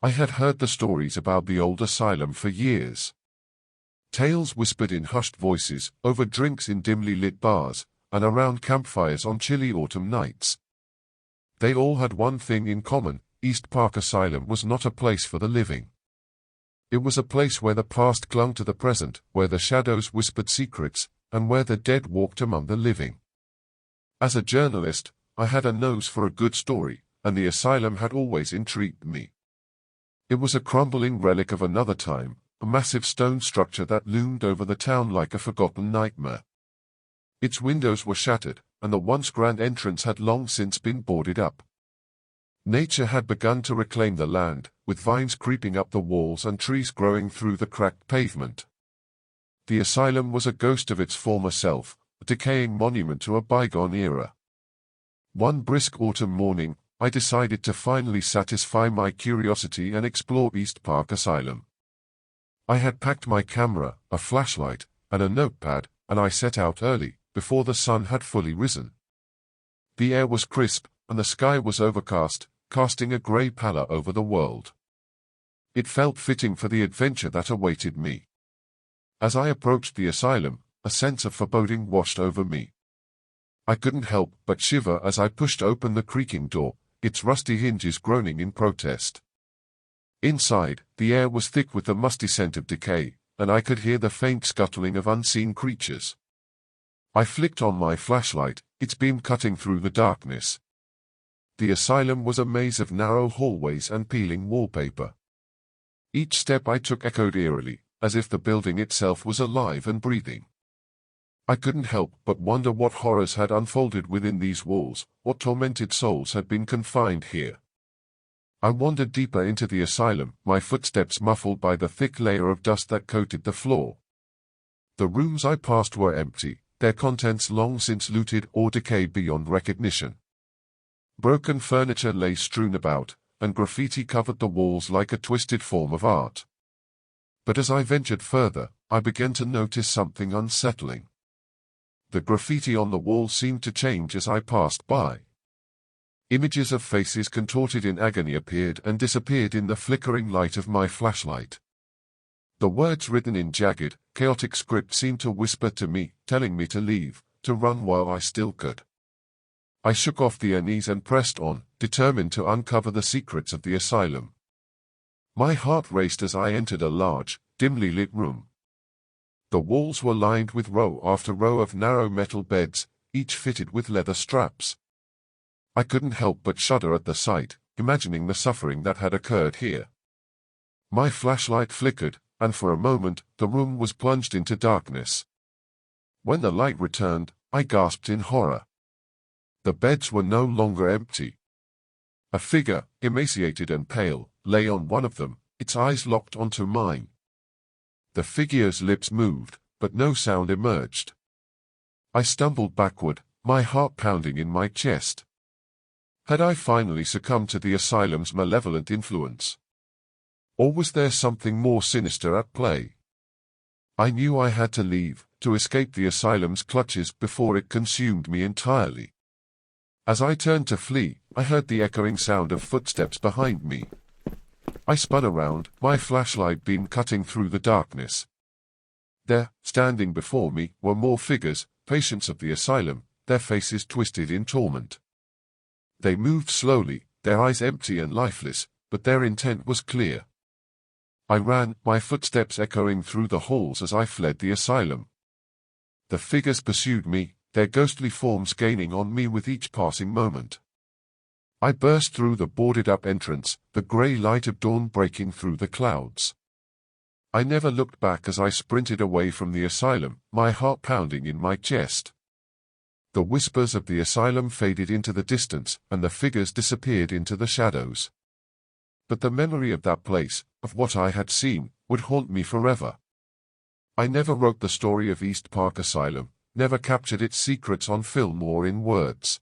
I had heard the stories about the old asylum for years. Tales whispered in hushed voices, over drinks in dimly lit bars, and around campfires on chilly autumn nights. They all had one thing in common: East Park Asylum was not a place for the living. It was a place where the past clung to the present, where the shadows whispered secrets, and where the dead walked among the living. As a journalist, I had a nose for a good story, and the asylum had always intrigued me. It was a crumbling relic of another time, a massive stone structure that loomed over the town like a forgotten nightmare. Its windows were shattered, and the once grand entrance had long since been boarded up. Nature had begun to reclaim the land, with vines creeping up the walls and trees growing through the cracked pavement. The asylum was a ghost of its former self, a decaying monument to a bygone era. One brisk autumn morning, I decided to finally satisfy my curiosity and explore East Park Asylum. I had packed my camera, a flashlight, and a notepad, and I set out early, before the sun had fully risen. The air was crisp, and the sky was overcast, casting a grey pallor over the world. It felt fitting for the adventure that awaited me. As I approached the asylum, a sense of foreboding washed over me. I couldn't help but shiver as I pushed open the creaking door, its rusty hinges groaning in protest. Inside, the air was thick with the musty scent of decay, and I could hear the faint scuttling of unseen creatures. I flicked on my flashlight, its beam cutting through the darkness. The asylum was a maze of narrow hallways and peeling wallpaper. Each step I took echoed eerily, as if the building itself was alive and breathing. I couldn't help but wonder what horrors had unfolded within these walls, what tormented souls had been confined here. I wandered deeper into the asylum, my footsteps muffled by the thick layer of dust that coated the floor. The rooms I passed were empty, their contents long since looted or decayed beyond recognition. Broken furniture lay strewn about, and graffiti covered the walls like a twisted form of art. But as I ventured further, I began to notice something unsettling. The graffiti on the wall seemed to change as I passed by. Images of faces contorted in agony appeared and disappeared in the flickering light of my flashlight. The words written in jagged, chaotic script seemed to whisper to me, telling me to leave, to run while I still could. I shook off the unease and pressed on, determined to uncover the secrets of the asylum. My heart raced as I entered a large, dimly lit room. The walls were lined with row after row of narrow metal beds, each fitted with leather straps. I couldn't help but shudder at the sight, imagining the suffering that had occurred here. My flashlight flickered, and for a moment, the room was plunged into darkness. When the light returned, I gasped in horror. The beds were no longer empty. A figure, emaciated and pale, lay on one of them, its eyes locked onto mine. The figure's lips moved, but no sound emerged. I stumbled backward, my heart pounding in my chest. Had I finally succumbed to the asylum's malevolent influence? Or was there something more sinister at play? I knew I had to leave, to escape the asylum's clutches before it consumed me entirely. As I turned to flee, I heard the echoing sound of footsteps behind me. I spun around, my flashlight beam cutting through the darkness. There, standing before me, were more figures, patients of the asylum, their faces twisted in torment. They moved slowly, their eyes empty and lifeless, but their intent was clear. I ran, my footsteps echoing through the halls as I fled the asylum. The figures pursued me, their ghostly forms gaining on me with each passing moment. I burst through the boarded-up entrance, the grey light of dawn breaking through the clouds. I never looked back as I sprinted away from the asylum, my heart pounding in my chest. The whispers of the asylum faded into the distance, and the figures disappeared into the shadows. But the memory of that place, of what I had seen, would haunt me forever. I never wrote the story of East Park Asylum, never captured its secrets on film or in words.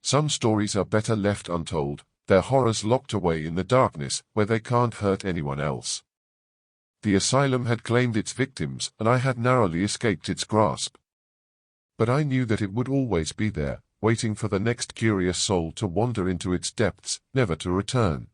Some stories are better left untold, their horrors locked away in the darkness, where they can't hurt anyone else. The asylum had claimed its victims, and I had narrowly escaped its grasp. But I knew that it would always be there, waiting for the next curious soul to wander into its depths, never to return.